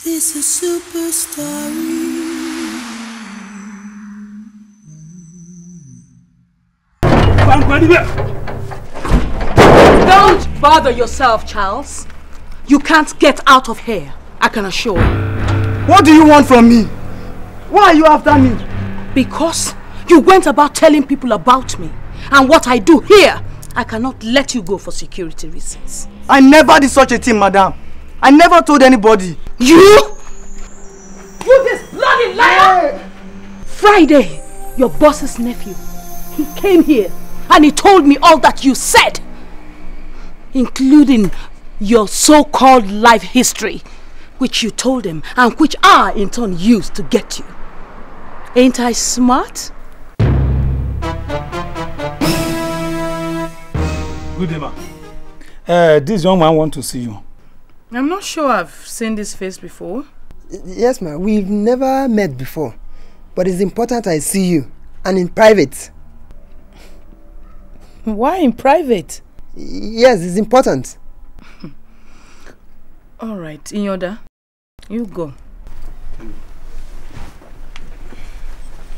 This is SUPERSTORY. Don't bother yourself, Charles. You can't get out of here, I can assure you. What do you want from me? Why are you after me? Because you went about telling people about me and what I do here. I cannot let you go for security reasons. I never did such a thing, madam. I never told anybody. You? You this bloody liar! Hey. Friday, your boss's nephew, he came here and he told me all that you said, including your so-called life history, which you told him and which I in turn used to get you. Ain't I smart? Good day, ma. This young man wants to see you. I'm not sure I've seen this face before. Yes, ma. We've never met before. But it's important I see you. And in private. Why in private? Yes, it's important. Alright, in order. You go.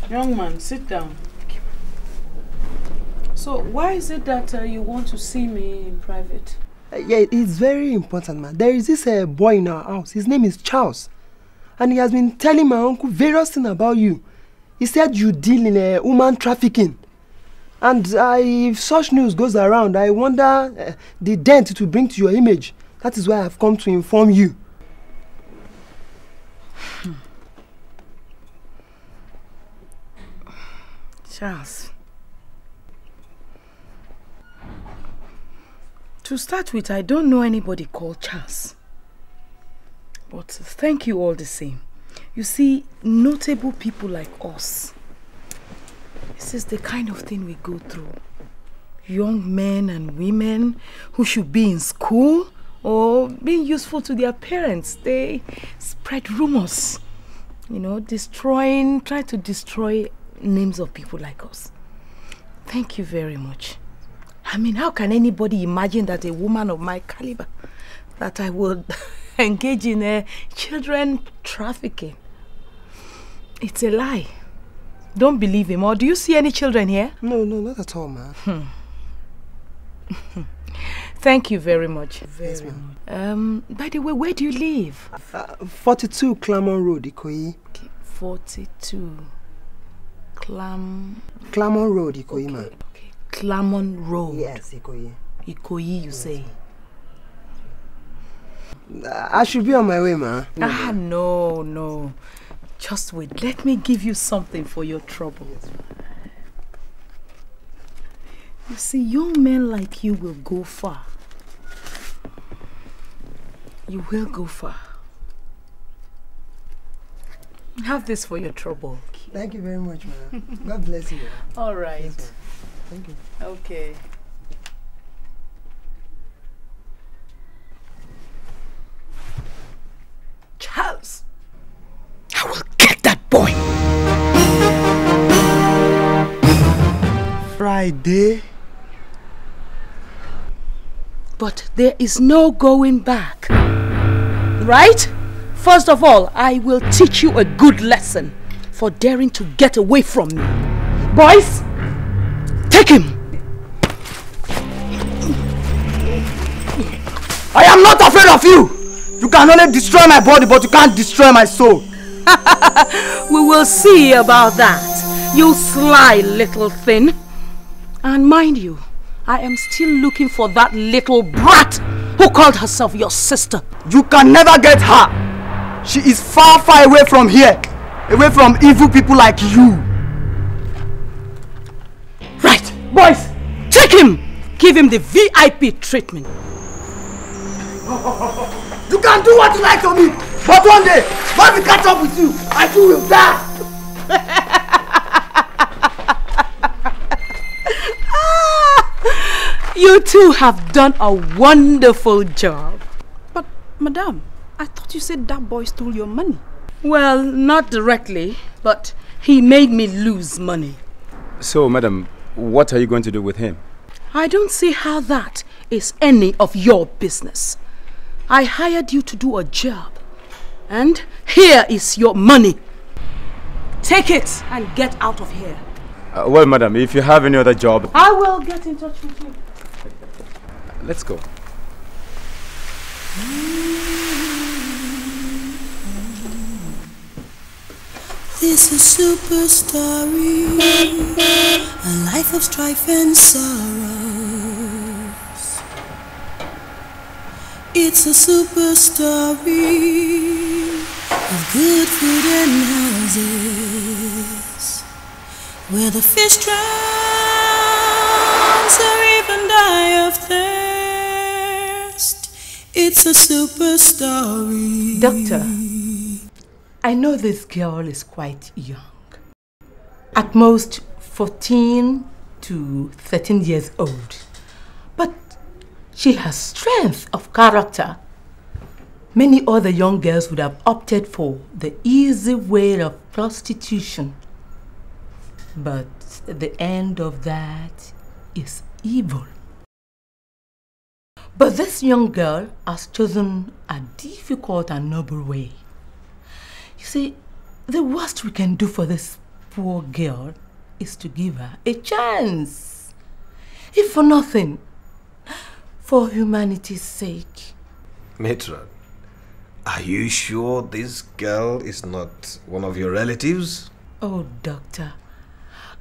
Young man, sit down. So, why is it that you want to see me in private? Yeah, it's very important, man. There is this boy in our house. His name is Charles. And he has been telling my uncle various things about you. He said you deal in woman trafficking. And if such news goes around, I wonder the dent it will bring to your image. That is why I've come to inform you. Charles. To start with, I don't know anybody called Charles. But thank you all the same. You see, notable people like us, this is the kind of thing we go through. Young men and women who should be in school or being useful to their parents, they spread rumors, you know, try to destroy names of people like us. Thank you very much. I mean, how can anybody imagine that a woman of my caliber, that I would engage in children trafficking? It's a lie. Don't believe him. Or do you see any children here? No, not at all, man. Thank you very much. Yes, ma'am. By the way, where do you live? 42 Claremont Road, Ikoyi. Okay, 42 Claremont Road, Ikoyi, okay, ma'am. Okay. Claremont Road. Yes, Ikoyi. Ikoyi, you say? I should be on my way, ma. No. Just wait. Let me give you something for your trouble. You see, young men like you will go far. You will go far. Have this for your trouble. Thank you very much, ma. God bless you. All right. Yes, thank you. Okay. Charles! I will get that boy! Friday? But there is no going back. Right? First of all, I will teach you a good lesson for daring to get away from me. Boys, take him! I am not afraid of you! You can only destroy my body, but you can't destroy my soul. We will see about that, you sly little thing. And mind you, I am still looking for that little brat who called herself your sister. You can never get her. She is far, far away from here. Away from evil people like you. Right, boys, take him. Give him the VIP treatment. You can do what you like to me, but one day, when we catch up with you, I too will die. You two have done a wonderful job. But, madam, I thought you said that boy stole your money. Well, not directly, but he made me lose money. So, madam, what are you going to do with him? I don't see how that is any of your business. I hired you to do a job, And here is your money. Take it and get out of here. Well, madam, if you have any other job... I will get in touch with you. Let's go. This is SUPERSTORY, a life of strife and sorrows. It's a super story of good food and houses, where the fish drowns or even die of thirst. It's a super story. Doctor, I know this girl is quite young. At most 14 to 13 years old. But she has strength of character. Many other young girls would have opted for the easy way of prostitution. But the end of that is evil. But this young girl has chosen a difficult and noble way. You see, the worst we can do for this poor girl is to give her a chance. If for nothing, for humanity's sake. Matron, are you sure this girl is not one of your relatives? Oh, doctor,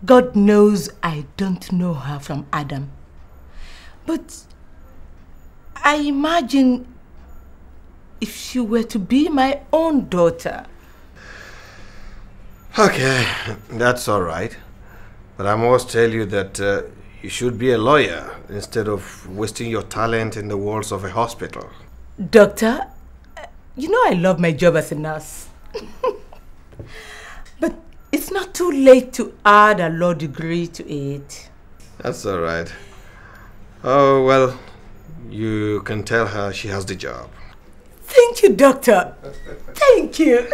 God knows I don't know her from Adam. But I imagine if she were to be my own daughter. Okay, that's all right. But I must tell you that you should be a lawyer instead of wasting your talent in the walls of a hospital. Doctor, you know I love my job as a nurse. But it's not too late to add a law degree to it. That's all right. Oh, well, you can tell her she has the job. Thank you, doctor. Thank you.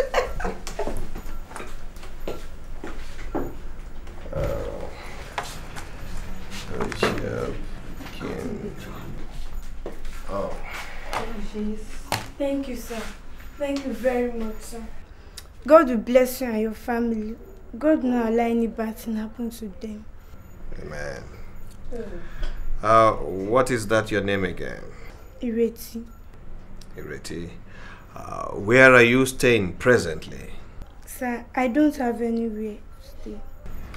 Thank you, sir. Thank you very much, sir. God will bless you and your family. God will not allow any bad thing happen to them. Amen. What is that your name again? Ireti. Ireti. Where are you staying presently? Sir, I don't have anywhere to stay.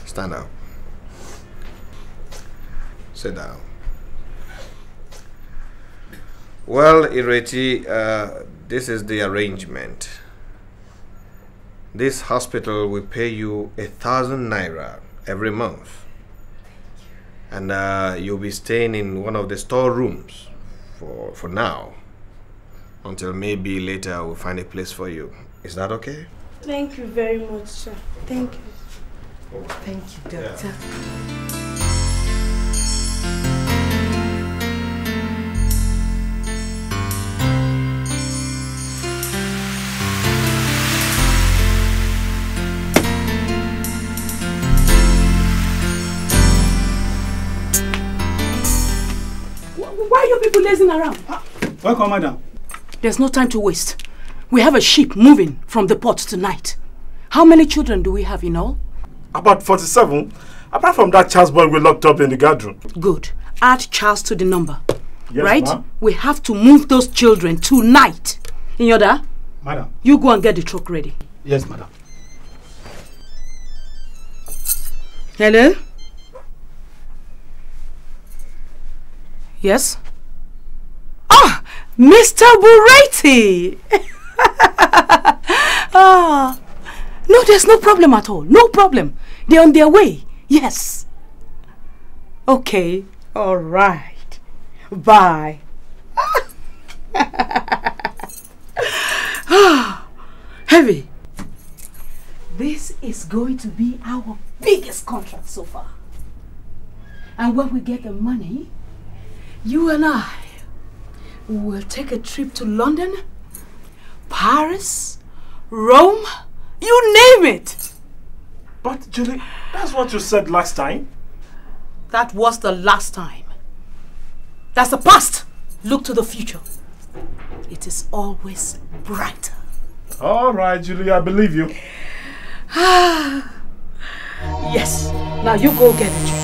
Stand up. Sit down. Well, Ireti, this is the arrangement. This hospital will pay you 1,000 naira every month. And you'll be staying in one of the storerooms for now. Until maybe later we'll find a place for you. Is that okay? Thank you very much, sir. Thank you. Thank you, doctor. Yeah. Why are you people lazing around? Welcome, madam. There's no time to waste. We have a ship moving from the port tonight. How many children do we have in all? About 47. Apart from that Charles boy we locked up in the guard room. Good. Add Charles to the number. Yes, right? ma'am. We have to move those children tonight. Inyoda, Madam. you go and get the truck ready. Yes, madam. Hello? Yes? Ah! Mr. Ireti! Ah! No, there's no problem at all. No problem. They're on their way. Yes. Okay. All right. Bye. Heavy. This is going to be our biggest contract so far. And when we get the money, you and I will take a trip to London, Paris, Rome, you name it. But, Julie, that's what you said last time. That was the last time. That's the past. Look to the future. It is always brighter. All right, Julie, I believe you. Yes. Now you go get it.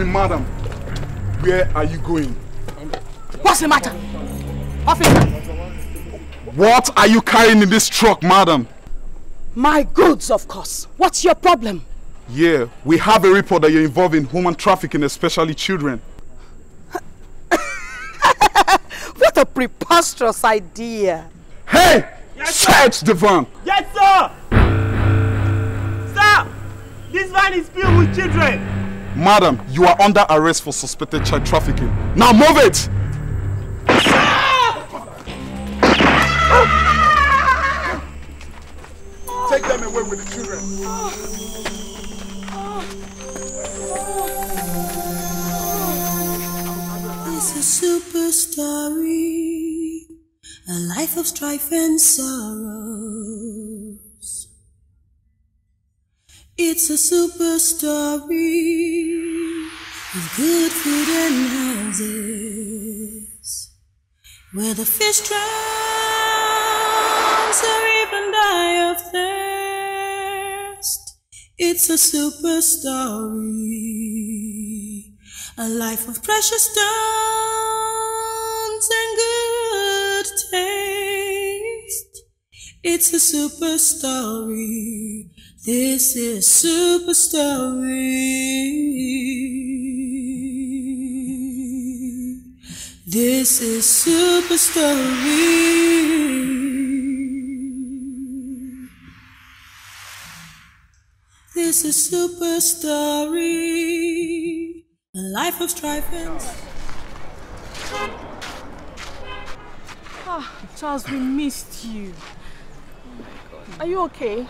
Madam, where are you going? What's the matter? What are you carrying in this truck, madam? My goods, of course. What's your problem? Yeah, we have a report that you're involved in human trafficking, especially children. What a preposterous idea. Hey! Yes, search the van! Yes, sir! Sir! This van is filled with children! Madam, you are under arrest for suspected child trafficking. Now move it! Take them away with the children. It's a super story, a life of strife and sorrows. It's a super story with good food and houses, where the fish drowns or even die of thirst. It's a super story, a life of precious stones and good taste. It's a super story. This is super story. This is SUPERSTORY. This is SUPERSTORY. A life of strife and... Ah, Charles, we missed you. Oh my God. Are you okay?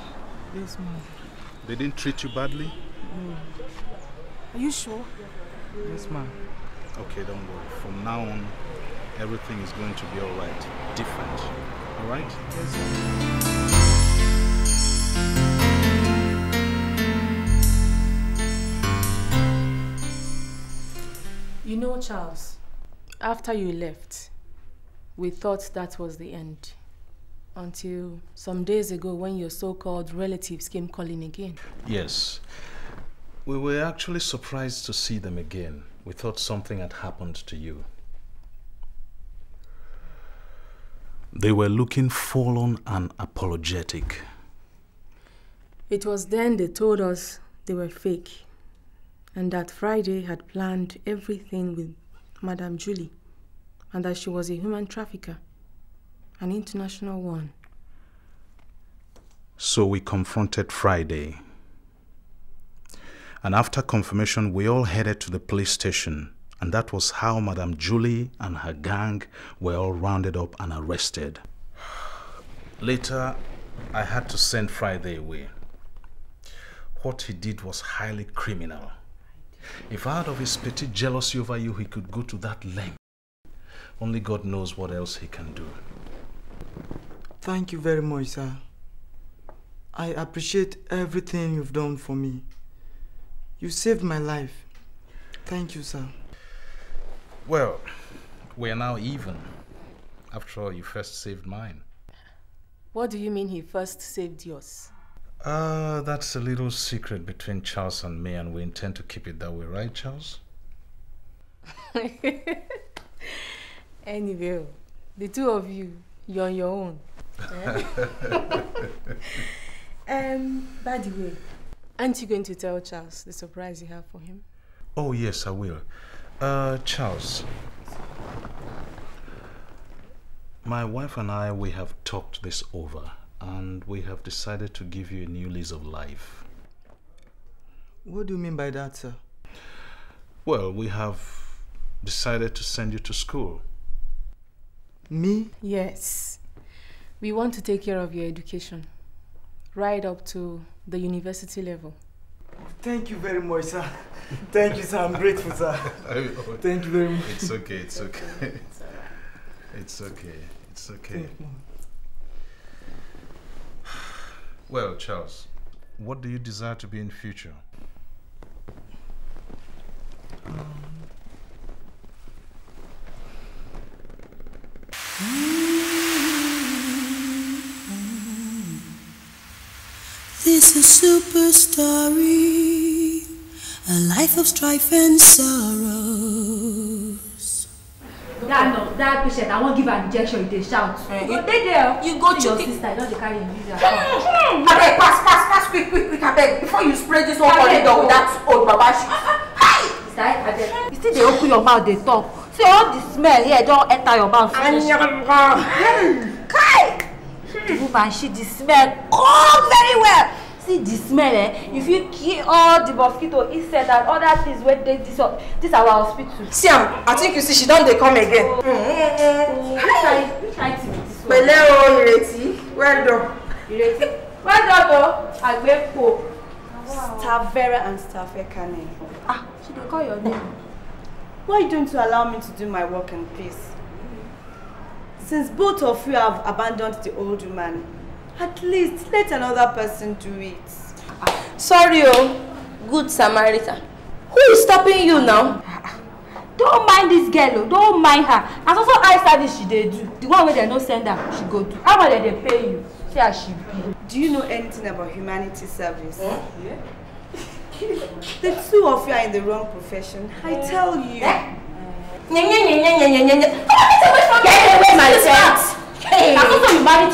Yes, ma'am. They didn't treat you badly? No. Are you sure? Yes, ma'am. Okay, don't worry. From now on, everything is going to be alright. Different. Alright? Yes, ma'am. You know, Charles, after you left, we thought that was the end. Until some days ago when your so-called relatives came calling again. Yes. We were actually surprised to see them again. We thought something had happened to you. They were looking forlorn and apologetic. It was then they told us they were fake. And that Friday had planned everything with Madame Julie. And that she was a human trafficker. An international one. So we confronted Friday. And after confirmation, we all headed to the police station. And that was how Madame Julie and her gang were all rounded up and arrested. Later, I had to send Friday away. What he did was highly criminal. If out of his petty jealousy over you, he could go to that length, only God knows what else he can do. Thank you very much, sir. I appreciate everything you've done for me. You saved my life. Thank you, sir. Well, we are now even. After all, you first saved mine. What do you mean he first saved yours? That's a little secret between Charles and me, and we intend to keep it that way, right, Charles? Anyway, the two of you, you're on your own. By the way, aren't you going to tell Charles the surprise you have for him? Oh, yes, I will. Charles. My wife and I, we have talked this over, and we have decided to give you a new lease of life. What do you mean by that, sir? Well, we have decided to send you to school. Me? Yes. We want to take care of your education. Right up to the university level. Thank you very much, sir. Thank you, sir. I'm grateful, sir. Thank you very much. It's okay, it's okay. It's okay, it's okay. Well, Charles, what do you desire to be in future? This is SUPERSTORY, a life of strife and sorrows. That patient, I won't give an injection, they shout. You go to your sister, don't they carry you. Abeg, pass, quick, abeg, before you spray this whole corridor with that old babashi. Hi! You still they open your mouth, they talk. See all the smell here, don't enter your mouth. Kai! The woman, she the smell come very well. See the smell, if you kill all the mosquito inside and other things where they this our hospital. See, I think you see she don't they come again. Which item is this one? Beleo, Ireti, well done. Ireti, well done though. Agbepo. Stavera and Stavekane. Ah, she don't call your name. Why don't you allow me to do my work in peace? Since both of you have abandoned the old woman, at least let another person do it. Sorry, good Samaritan. Who is stopping you now? Don't mind this girl, don't mind her. As also eye service she they do. The one where they no send her, she go do. How much they pay you? See how she be. Do you know anything about humanity service? Yeah. The two of you are in the wrong profession. I tell you. Get away my friend. As also you married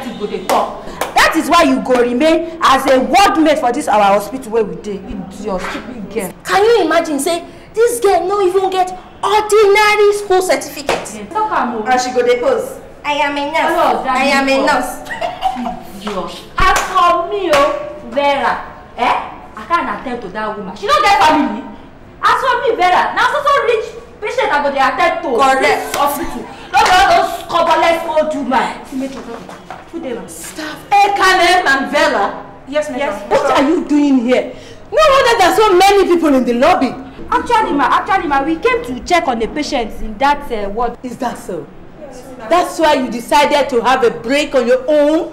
to go to talk. That is why you go remain as a ward mate for this our hospital where we dey. You your stupid girl. Can you imagine say this girl no even get ordinary school certificate. And she go depose. I am a nurse. I am a nurse. As for me, Vera, I can't attend to that woman. She don't get family. As for me, Vera, now so rich patient I go dey attend to. Correct. Hospital. Not all those coverless old women. Staff, Ekanem and Vera. Yes, ma'am. Yes. What are you doing here? No wonder there are so many people in the lobby. Actually, ma, we came to check on the patients in that ward. Is that so? Yes, that's why you decided to have a break on your own?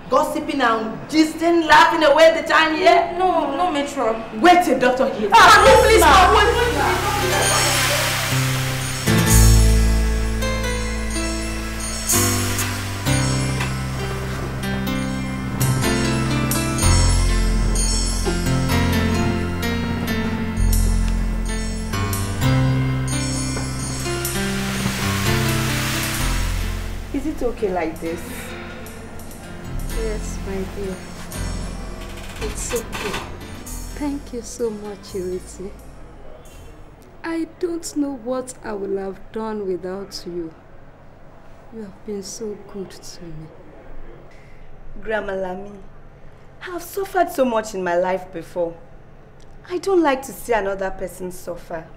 Gossiping and gisting, laughing away the time here? No, Metro. Wait till doctor here. Please, Is it okay like this? Yes, my dear. It's okay. Thank you so much, Ireti. I don't know what I will have done without you. You have been so good to me. Grandma Lami, I have suffered so much in my life before. I don't like to see another person suffer.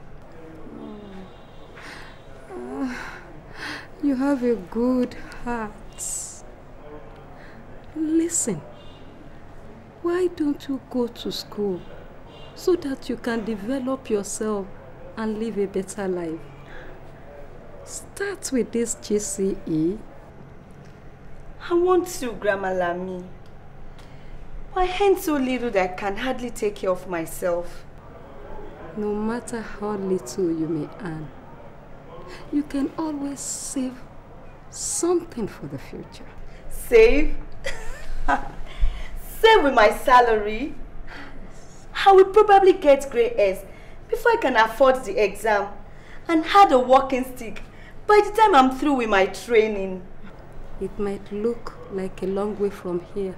You have a good heart. Listen, why don't you go to school so that you can develop yourself and live a better life? Start with this GCE. I want to, Grandma Lami. I earn so little that I can hardly take care of myself. No matter how little you may earn, you can always save something for the future. Save? Save with my salary? I will probably get grey hairs before I can afford the exam and had a walking stick by the time I'm through with my training. It might look like a long way from here.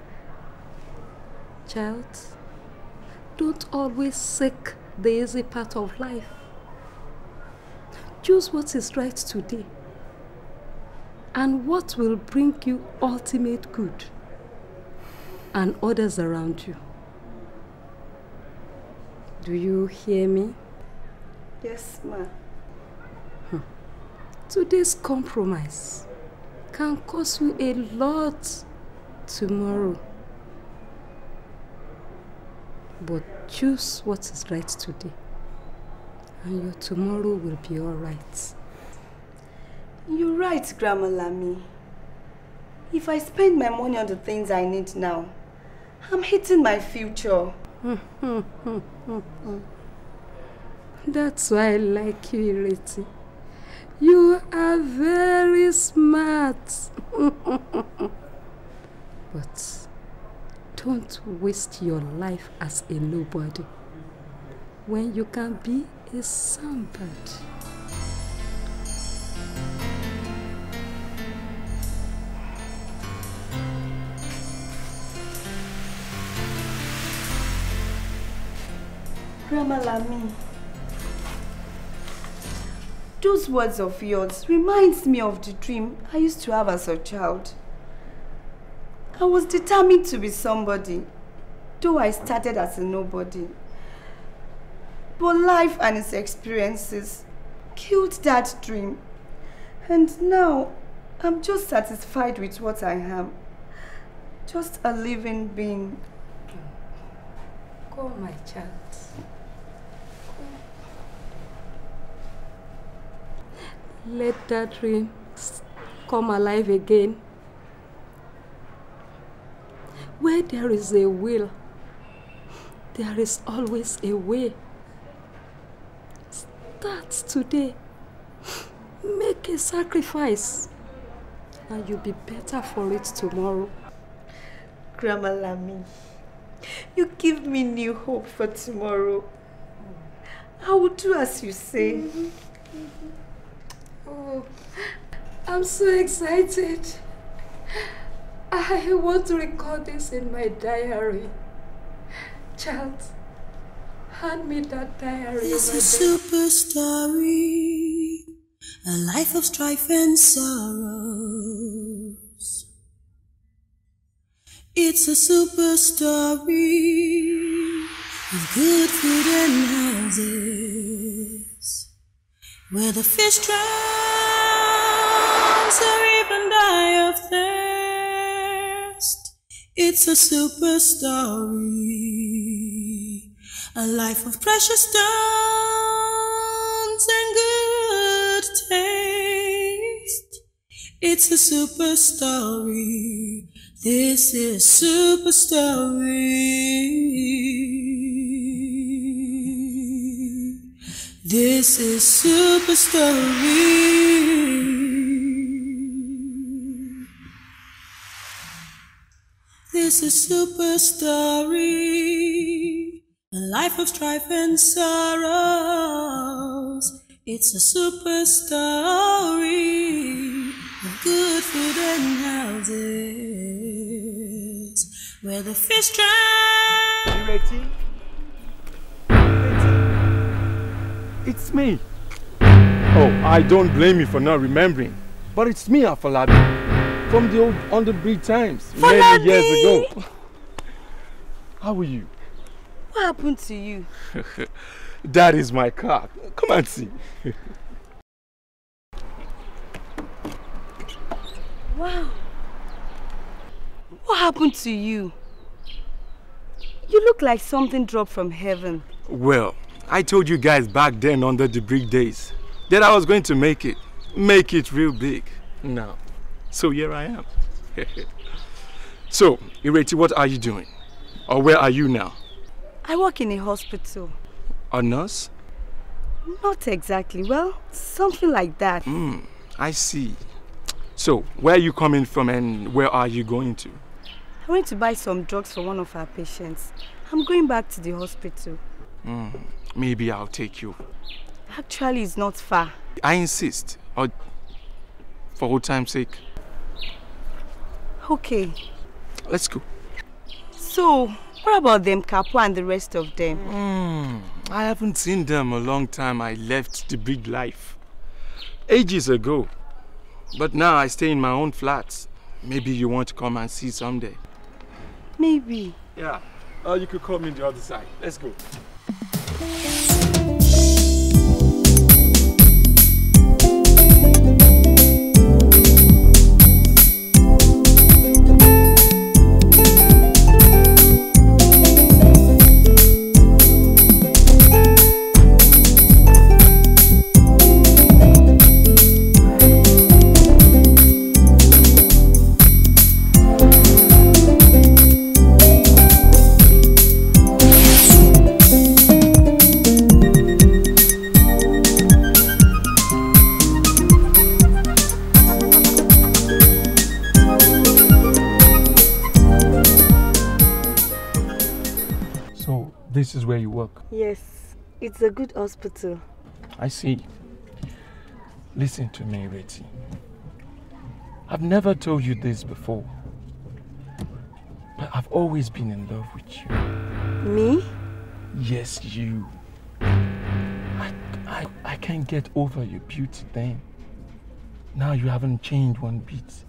Child, don't always seek the easy part of life. Choose what is right today and what will bring you ultimate good and others around you. Do you hear me? Yes, ma. Today's compromise can cost you a lot tomorrow. But choose what is right today, and your tomorrow will be all right. You're right, Grandma Lami. If I spend my money on the things I need now, I'm hitting my future. That's why I like you, Ireti. You are very smart. But don't waste your life as a nobody when you can be a somebody. Grandma Lami, those words of yours reminds me of the dream I used to have as a child. I was determined to be somebody, though I started as a nobody. But life and its experiences killed that dream. And now, I'm just satisfied with what I am. Just a living being. Go, my child. Let that dream come alive again. Where there is a will, there is always a way. Start today. Make a sacrifice, and you'll be better for it tomorrow. Grandma Lami, you give me new hope for tomorrow. I will do as you say. Oh, I'm so excited. I want to record this in my diary. Child, Hand me that diary. This is super story, a life of strife and sorrows. It's a super story with good food and houses, where the fish drowns or even die of thirst. It's a super story, a life of precious stones and good taste. It's a super story. This is super story. This is super story. This is super story, a life of strife and sorrows. It's a super story, of good food and houses, where the fish drown. Ireti? It's me. Oh, I don't blame you for not remembering, but it's me, Afolabi. From the old on the bridge times, many years ago. How are you? What happened to you? That is my car. Come and see. Wow. What happened to you? You look like something dropped from heaven. Well, I told you guys back then under the bridge days that I was going to make it real big. Now. So here I am. So, Ireti, what are you doing? Or where are you now? I work in a hospital. A nurse? Not exactly. Well, something like that. I see. So, where are you coming from and where are you going to? I went to buy some drugs for one of our patients. I'm going back to the hospital. Maybe I'll take you. Actually, it's not far. I insist. Or for old time's sake. Okay. Let's go. So, what about them, Kapo and the rest of them? I haven't seen them a long time. I left the big life ages ago. But now I stay in my own flat. Maybe you want to come and see someday. Maybe. Yeah. You could call me on the other side. Let's go. This is where you work? Yes, it's a good hospital. I see. Listen to me, Ireti. I've never told you this before, but I've always been in love with you. Me? Yes, you. I can't get over your beauty then. Now you haven't changed one bit,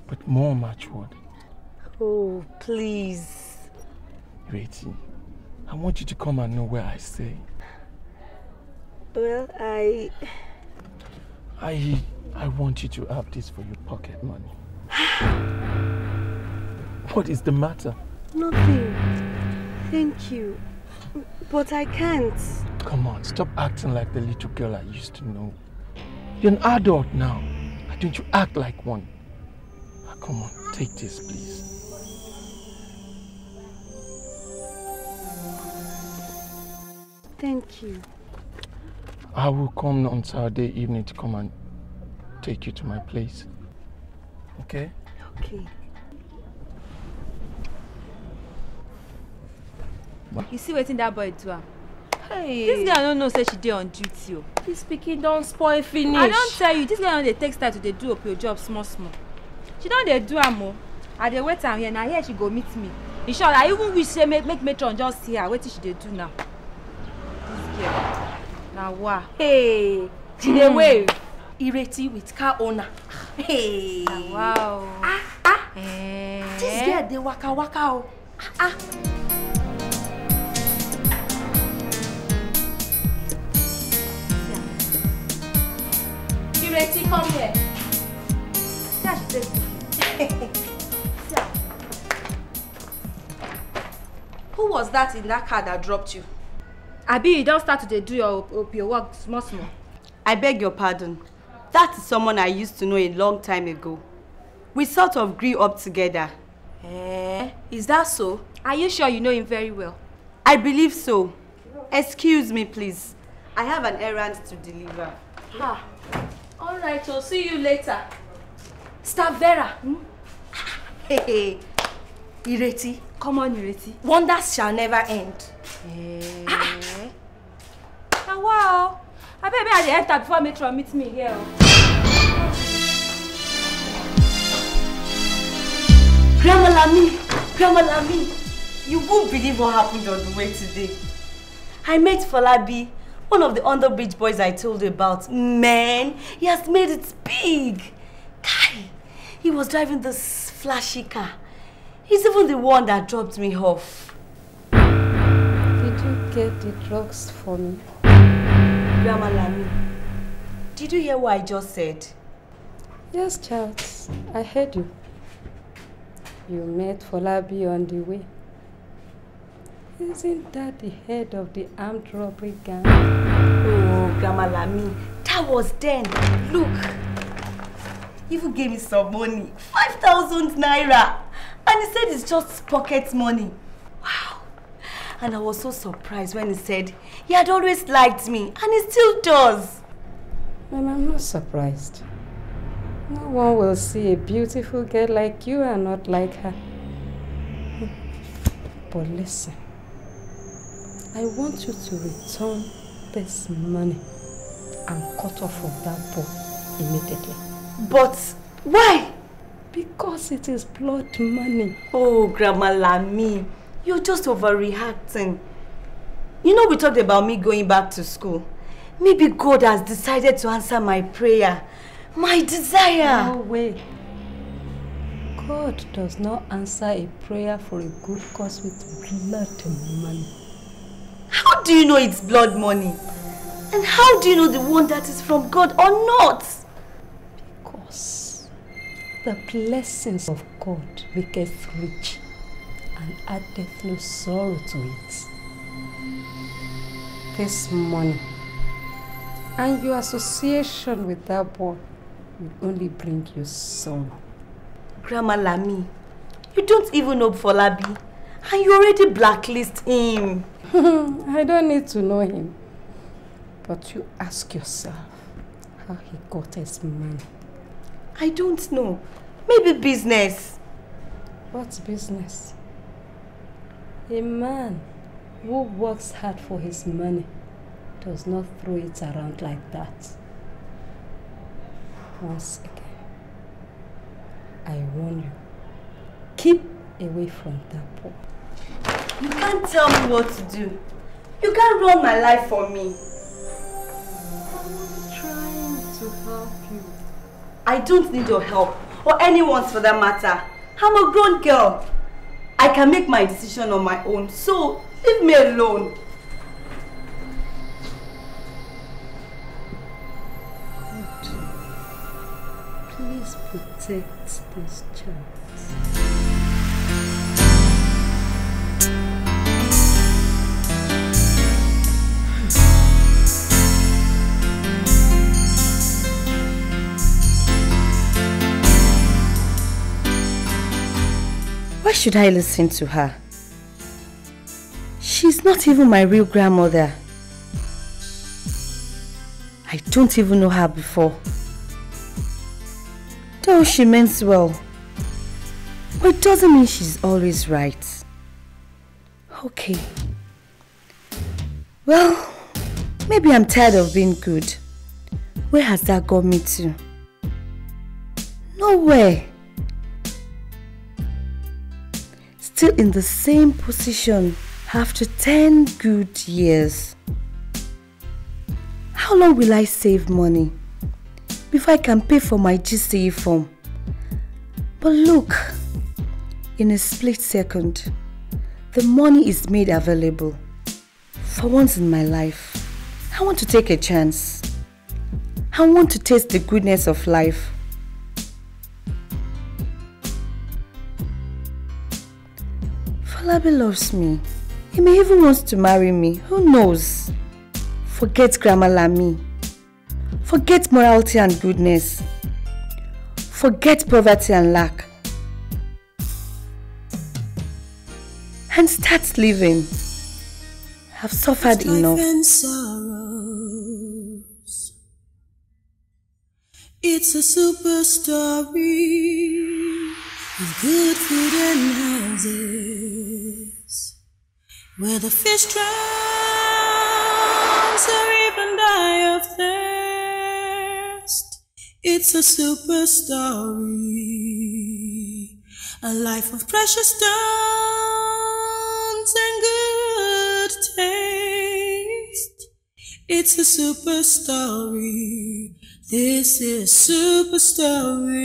but more matured. Oh, please. Ireti, I want you to come and know where I stay. Well, I want you to have this for your pocket money. What is the matter? Nothing. Thank you. But I can't. Come on, stop acting like the little girl I used to know. You're an adult now. Why don't you act like one? Come on, take this, please. Thank you. I will come on Saturday evening to come and take you to my place. Okay? Okay. You see wetin that boy do am? Hey. This girl don't know say she dey on duty. This pikin don spoil finish. I don't tell you, this girl dey take style to dey do up your job small. She don dey do am o. I dey wait am here, na here she go meet me. In short, I even wish say make matron just see her wetin she dey do now. here. Now what? Hey, she wave. Ireti with car owner. Hey. Wow. This girl dey waka waka. Ireti, come here. Who was that in that car that dropped you? Abi, you don't start to do your work small. I beg your pardon. That is someone I used to know a long time ago. We sort of grew up together. Is that so? Are you sure you know him very well? I believe so. Excuse me, please. I have an errand to deliver. Alright, I'll see you later. Staff Vera. Hey, Ireti. Come on, Ireti. Wonders shall never end. Wow. I bet I enter before Metro meet me here. Grandma Lami, you won't believe what happened on the way today. I met Falabi, one of the underbridge boys I told you about. Man, he has made it big. Kai, he was driving this flashy car. He's even the one that dropped me off. Did you get the drugs for me? Grandma Lami, did you hear what I just said? Yes, Charles. I heard you. You met Falabi on the way. Isn't that the head of the armed robbery gang? Oh, Grandma Lami, that was then. Look, he even gave me some money, 5,000 naira. And he said it's just pocket money. Wow. And I was so surprised when he said he had always liked me, and he still does. And I'm not surprised. No one will see a beautiful girl like you and not like her. But listen, I want you to return this money and cut off from that boy immediately. But why? Because it is blood money. Oh, Grandma Lami, you're just overreacting. You know we talked about me going back to school. Maybe God has decided to answer my prayer. My desire. No way. God does not answer a prayer for a good cause with blood money. How do you know it's blood money? And how do you know the one that is from God or not? Because the blessings of God maketh rich and addeth no sorrow to it. This money and your association with that boy will only bring you sorrow. Grandma Lami, you don't even know Falabi, and you already blacklist him. I don't need to know him. But you ask yourself how he got his money. I don't know. Maybe business. What business? A man who works hard for his money does not throw it around like that. Once again, I warn you, keep away from that boy. You can't tell me what to do. You can't run my life for me. I'm trying to help you. I don't need your help, or anyone's for that matter. I'm a grown girl. I can make my decision on my own, so leave me alone. Please protect this child. Why should I listen to her? She's not even my real grandmother. I don't even know her before. Though she means well, but it doesn't mean she's always right. Okay. Well, maybe I'm tired of being good. Where has that got me to? Nowhere. Still in the same position after 10 good years. How long will I save money before I can pay for my GCE form? But look, in a split second, the money is made available. For once in my life, I want to take a chance. I want to taste the goodness of life. Falabi loves me. He may even want to marry me. Who knows? Forget Grandma Lami. Forget morality and goodness. Forget poverty and lack. And start living. I've suffered enough. It's a super story with good food and houses where the fish drowns or even die of thirst. It's a super story, a life of precious stones and good taste. It's a super story. This is super story.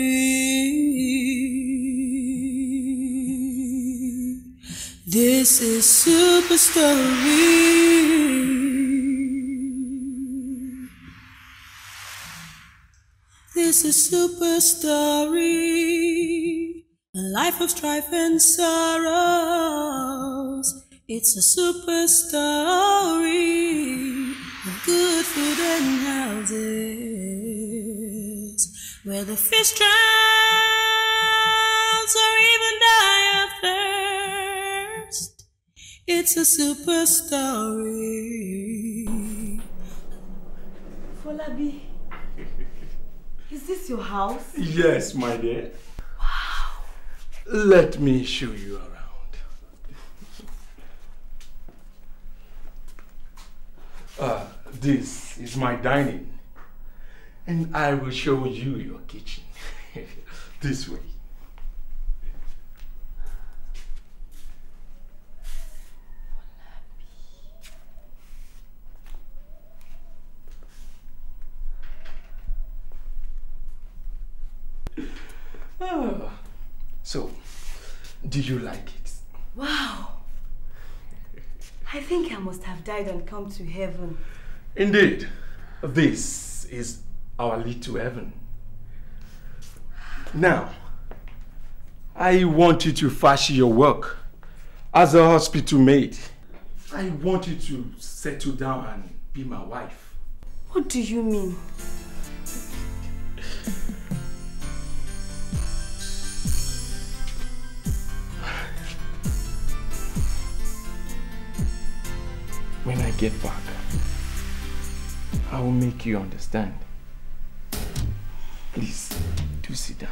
This is super story. This is super story. A life of strife and sorrows. It's a super story of good food and houses where the fish drowns or even die of thirst. It's a super story. Falabi, is this your house? Yes, my dear. Wow. Let me show you around. This is my dining, and I will show you your kitchen. This way. Oh. So, do you like it? Wow. I think I must have died and come to heaven. Indeed, this is our little heaven. Now, I want you to fashion your work as a hospital maid. I want you to settle down and be my wife. What do you mean? When I get back, I will make you understand. Please, do sit down.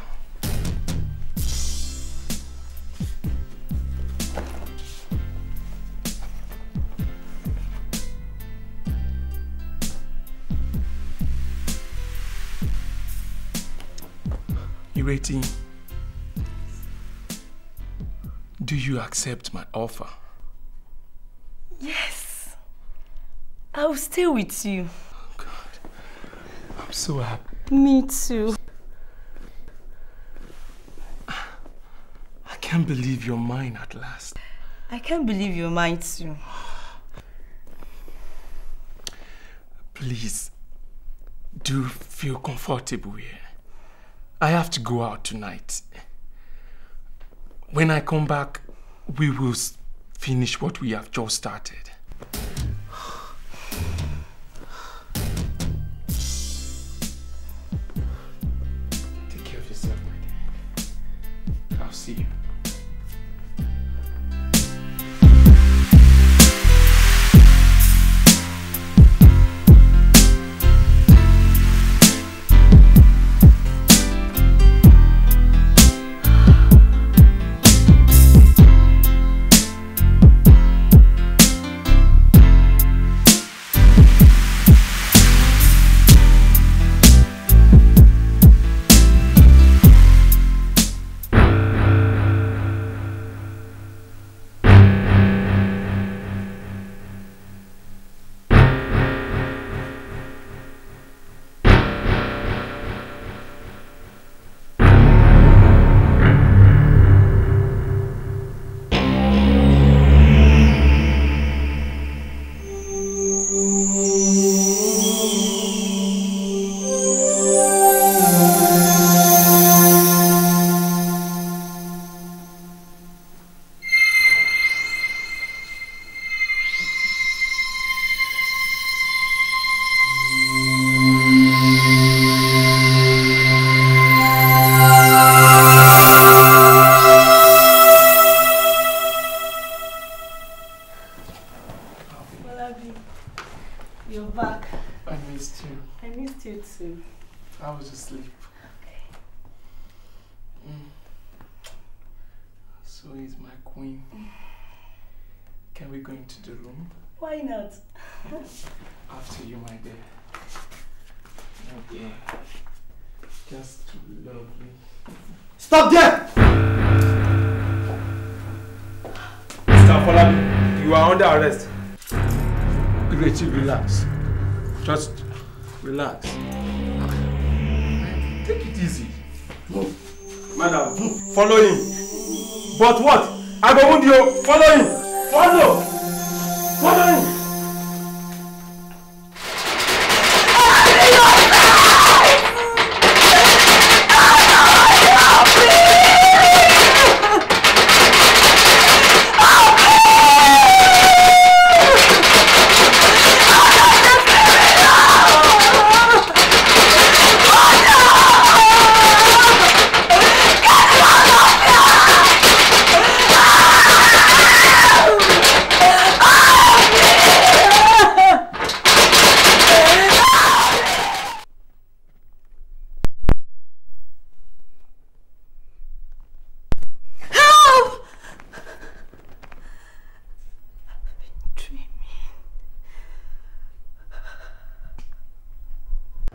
Ireti, do you accept my offer? Yes. I'll stay with you. Oh God, I'm so happy. Me too. I can't believe you're mine at last. I can't believe you're mine too. Please, do feel comfortable here. I have to go out tonight. When I come back, we will finish what we have just started. Take care of yourself, my dear. I'll see you. to sleep. So is my queen. Can we go into the room? Why not? After you, my dear. Okay. Just lovely. Stop there! Mr. Folabi, you are under arrest. Ireti, relax. Just relax. Take it easy. Move. Madam, follow him. But what? I go wound you. Follow him. Follow. Follow him.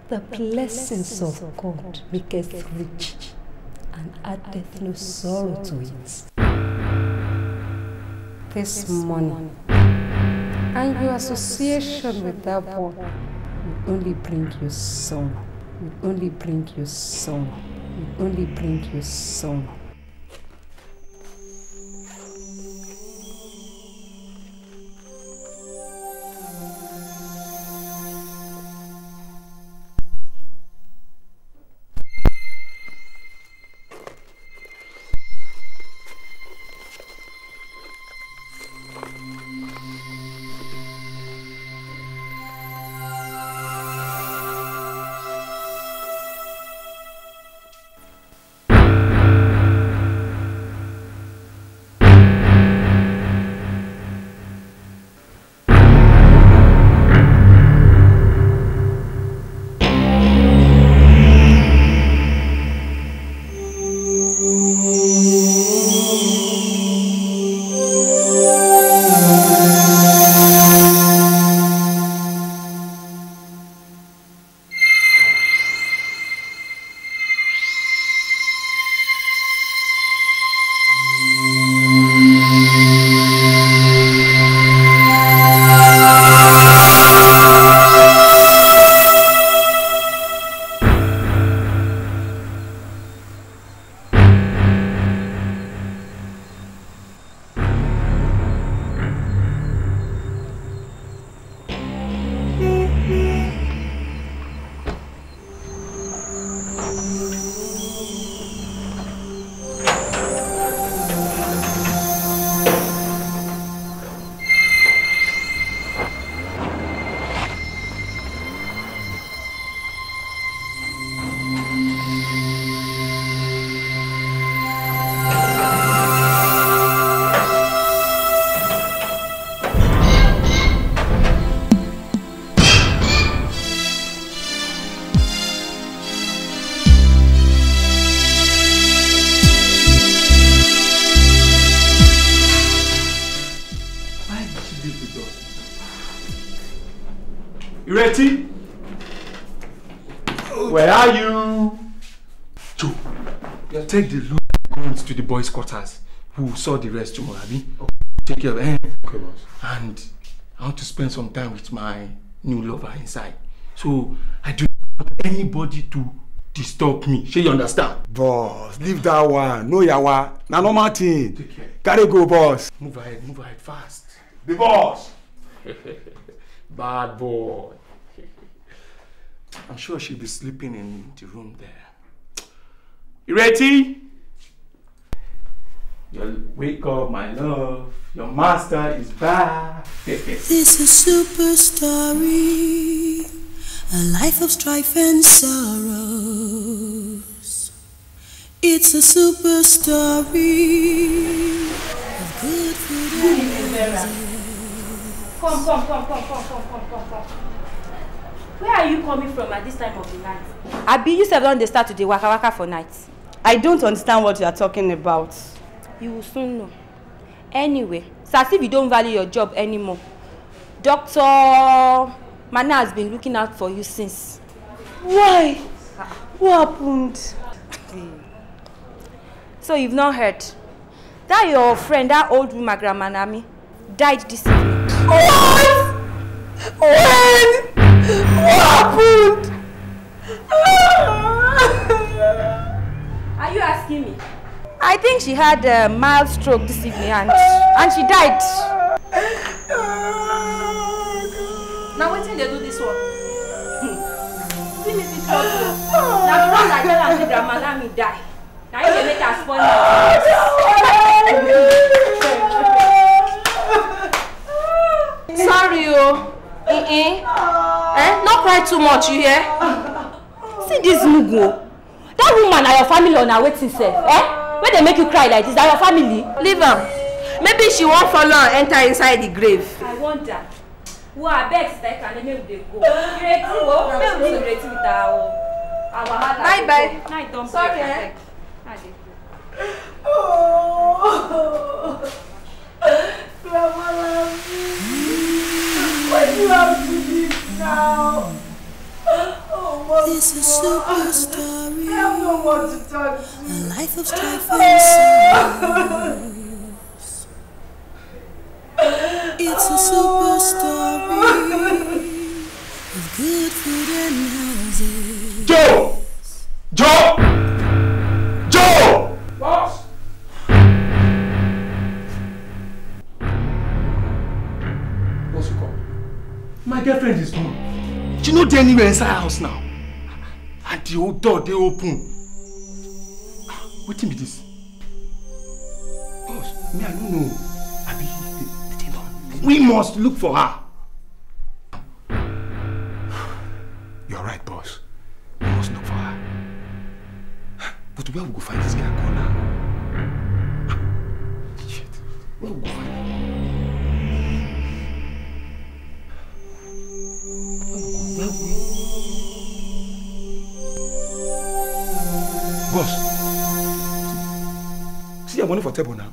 The blessings of God maketh rich and addeth no sorrow to it. This morning, and your association with that boy will only bring you sorrow. Will only bring you sorrow. Will only bring you sorrow. Ireti? Where are you? Joe, take the loot guns to the boys' quarters. We'll sort the rest tomorrow, Abi. Take care of him. Okay, boss. And I want to spend some time with my new lover inside. So I do not want anybody to disturb me. Shall you understand? Boss, leave that one. No yawa. Na normal thing. Take care. Carry go, boss. Move ahead fast. The boss. Bad boy. I'm sure she'll be sleeping in the room there. Ireti? Wake up, my love. Your master is back. This is super story, a life of strife and sorrows. It's a super story of good food and music. Come. Where are you coming from at this time of the night? Abi, you said don't start today waka waka for night. I don't understand what you are talking about. You will soon know. Anyway, it's as if you don't value your job anymore. Dr. Mana has been looking out for you since. Why? What happened? So you've not heard? That your friend, that old woman, Grandma Nami, died this evening. What? When? What happened? Are you asking me? I think she had a mild stroke this evening and she died. Now wait till they do this one. See me see trouble. Now the one that tell her say Grandma Nami die. Now you make her spoil my Sorry, oh. Not cry too much, you hear? See this mugo. That woman and your family on her waiting self, When they make you cry like this, are your family? Leave her. Maybe she won't follow and enter inside the grave. I wonder. Who are begs that can make they go? Ireti, Ireti with our bye bye. Night, don't sorry, Grandma, what do you have to do now? This is SUPERSTORY. I have no one to talk to. A life of strife and sorrows. It's a SUPERSTORY with good food and houses. Joe! Joe! Joe! Boss! What's your call? My girlfriend is gone. She not there anywhere inside house now. And the old door, they open. What be this? Boss, me, I don't know. We must look for her. You're right, boss. We must look for her. But where will we go find this girl now? Shit. Where will we go find her? Where will we? Boss, see your money for table now.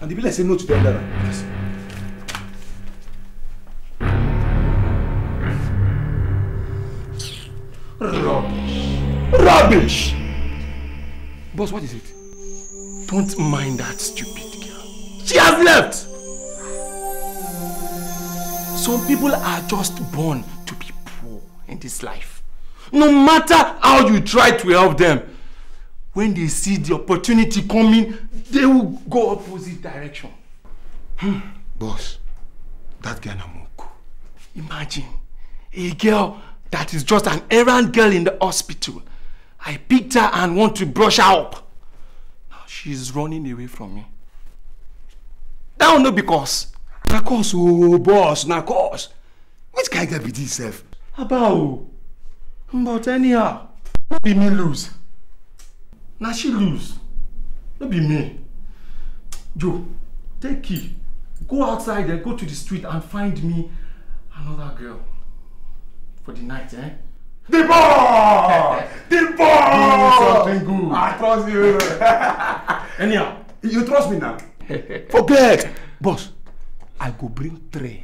And the bill say no to the other. Yes. Rubbish. Rubbish! Boss, what is it? Don't mind that stupid girl. She has left! Some people are just born to be poor in this life. No matter how you try to help them, when they see the opportunity coming, they will go opposite direction. Boss, that girl Namuku. Imagine a girl that is just an errand girl in the hospital. I picked her and want to brush her up. Now she's running away from me. That will not because. Na cause, oh boss, na cause. Which kind of be this self? About. But anyhow, not be me lose. Now she lose. Not be me. Joe, take key. Go outside and go to the street and find me another girl. For the night, eh? The boy! The boy! Do something good. I trust you. Anyhow, you trust me now? Forget. Boss, I go bring tray.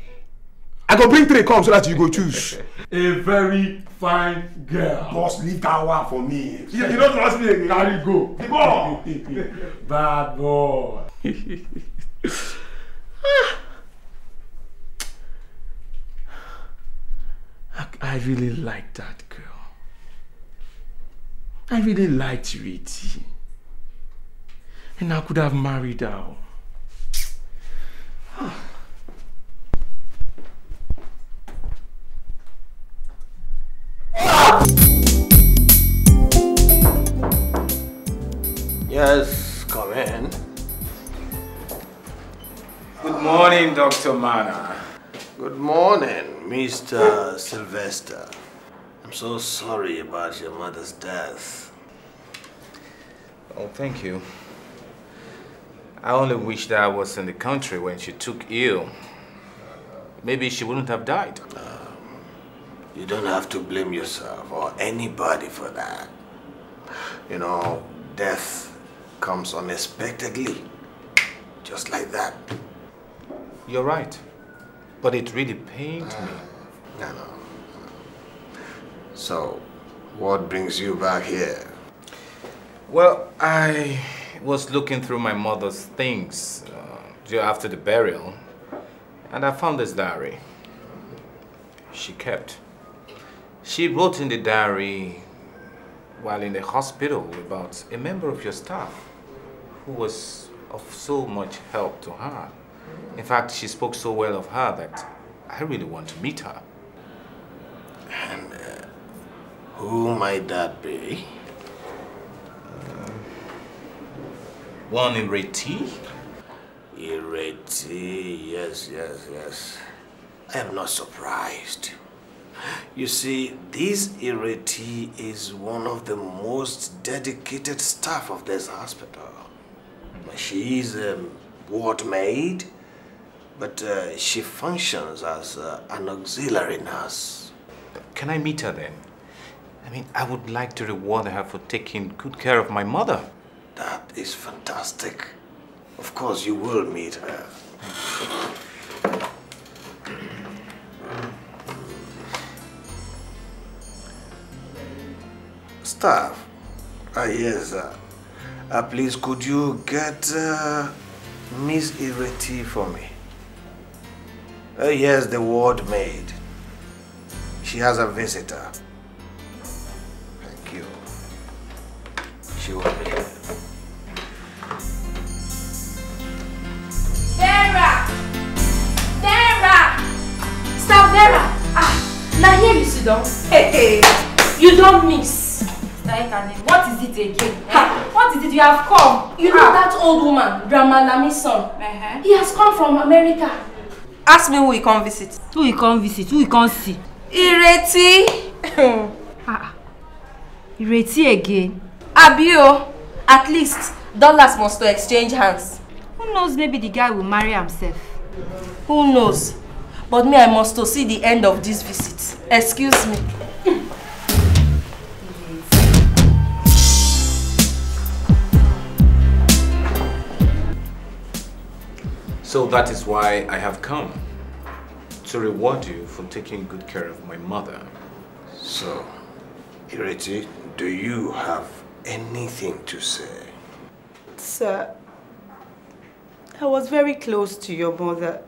I go bring tray come so that you go choose. A very fine girl. Boss, leave that one for me. You don't trust me again. Carry go. The boy! Bad boy. I really like that girl. I really liked Ireti. And I could have married her. Yes, come in. Good morning, Dr. Mana. Good morning, Mr. Sylvester. I'm so sorry about your mother's death. Oh, thank you. I only wish that I was in the country when she took ill. maybe she wouldn't have died. You don't have to blame yourself or anybody for that. You know, death comes unexpectedly, just like that. You're right, but it really pained me. No. So, what brings you back here? Well, I was looking through my mother's things after the burial, and I found this diary she kept. She wrote in the diary while in the hospital about a member of your staff who was of so much help to her. In fact, she spoke so well of her that I really want to meet her. And who might that be? One Ireti? Ireti, yes. I am not surprised. You see, this Ireti is one of the most dedicated staff of this hospital. She is a ward maid, but she functions as an auxiliary nurse. Can I meet her then? I mean, I would like to reward her for taking good care of my mother. That is fantastic. Of course, you will meet her. Staff. Yes. Please, could you get Miss Ireti for me? Yes, the ward maid. She has a visitor. Thank you. She will be here. Dara! Stop, Dara! Now here you sit down. Hey, you don't miss. What is it again? What is it you have come? You know that old woman, Grandma Lami's son? He has come from America. Ask me who he come visit. Who he come visit? Who he come see? Ireti. Ireti again? Abio. At least, dollars must to exchange hands. Who knows, maybe the guy will marry himself. Who knows? But me, I must to see the end of this visit. Excuse me. So that is why I have come, to reward you for taking good care of my mother. So, Ireti, do you have anything to say? Sir, I was very close to your mother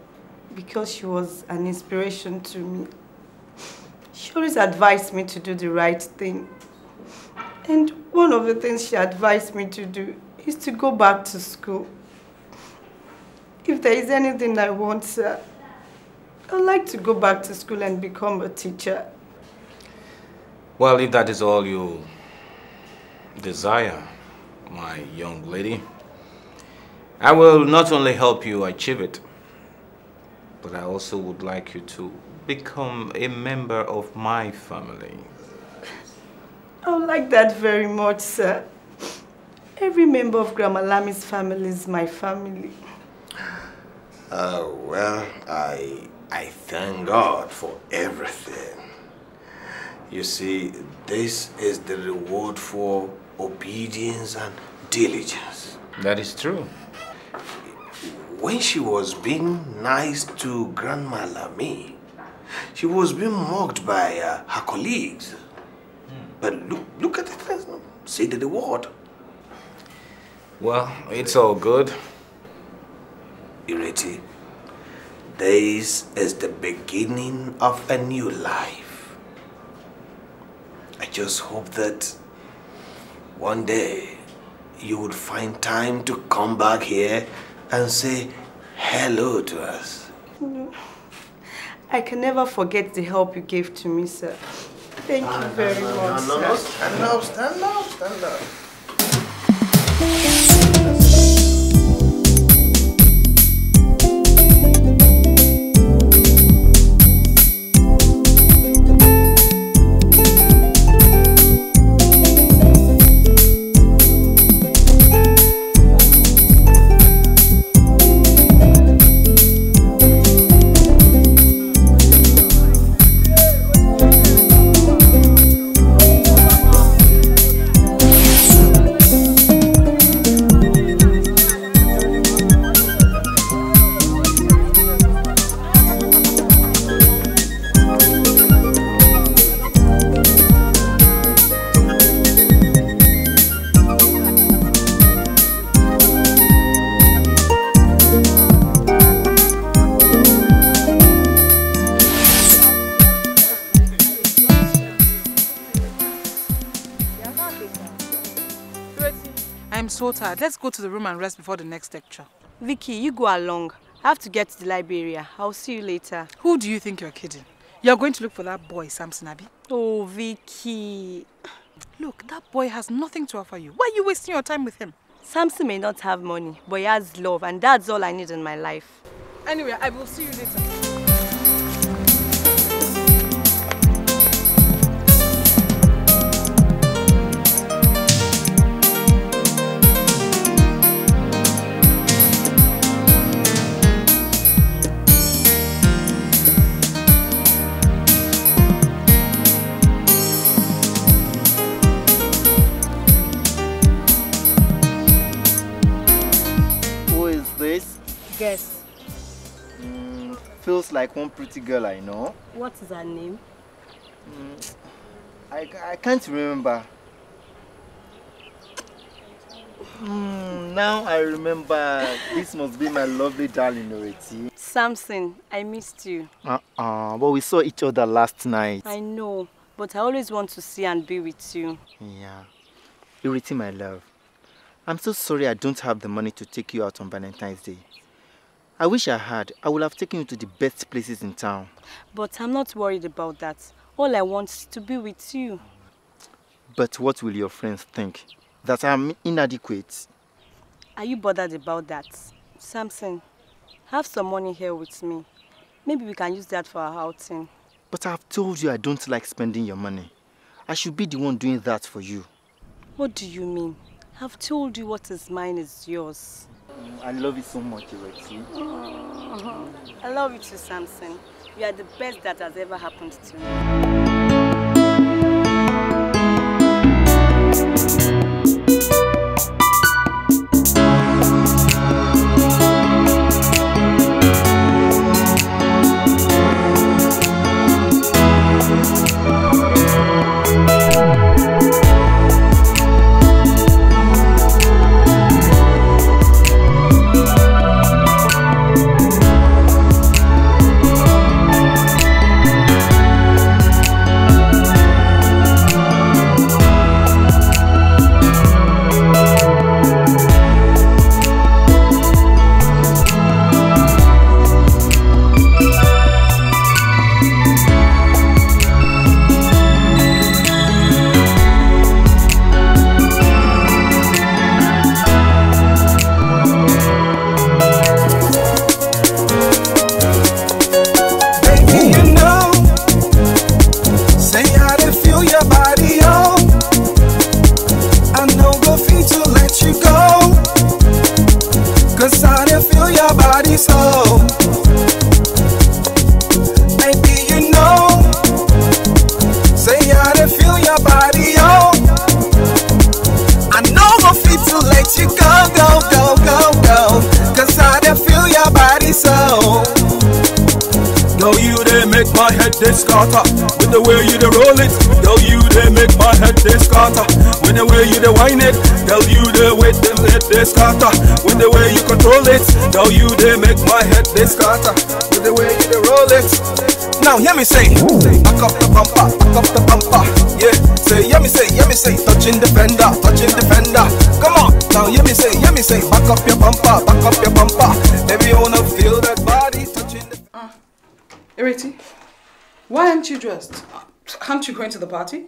because she was an inspiration to me. She always advised me to do the right thing. And one of the things she advised me to do is to go back to school. If there is anything I want, sir, I'd like to go back to school and become a teacher. Well, if that is all you desire, my young lady, I will not only help you achieve it, but I also would like you to become a member of my family. I would like that very much, sir. Every member of Grandma Lami's family is my family. Well, I thank God for everything. You see, this is the reward for obedience and diligence. That is true. When she was being nice to Grandma Lami, she was being mocked by her colleagues. But look at it, see the reward. Well, it's all good. Ireti, this is the beginning of a new life. I just hope that one day you would find time to come back here and say hello to us. No. I can never forget the help you gave to me, sir. Thank you very much, sir. No, stand up, stand up, stand up. I'm so tired. Let's go to the room and rest before the next lecture. Vicky, you go along. I have to get to the library. I'll see you later. Who do you think you're kidding? You're going to look for that boy, Samson, Abi? Oh, Vicky. Look, that boy has nothing to offer you. Why are you wasting your time with him? Samson may not have money, but he has love, and that's all I need in my life. Anyway, I will see you later. Guess. Feels like one pretty girl I know. What is her name? I can't remember. Now I remember. This must be my lovely darling Ireti. Samson, I missed you. But we saw each other last night. I know, but I always want to see and be with you. Yeah. Ireti, my love. I'm so sorry I don't have the money to take you out on Valentine's Day. I wish I had. I would have taken you to the best places in town. But I'm not worried about that. All I want is to be with you. But what will your friends think? That I'm inadequate? Are you bothered about that? Samson, have some money here with me. Maybe we can use that for our outing. But I've told you I don't like spending your money. I should be the one doing that for you. What do you mean? I've told you what is mine is yours. I love you so much, Ireti. I love you too, Samson. You are the best that has ever happened to me. Scatter with the way you dey roll it, girl. You dey make my head dey scatter. With the way you dey whine it, girl. You dey wait them head dey scatter. With the way you control it, girl. You dey make my head dey scatter. With the way you dey roll it. Now hear me say, back up the bumper, back up the bumper. Yeah, say, hear me say, touching the fender, touching the fender. Come on, now hear me say, back up your bumper, back up your bumper. Baby, you wanna feel that body touching the. Ireti. Why aren't you dressed? Aren't you going to the party?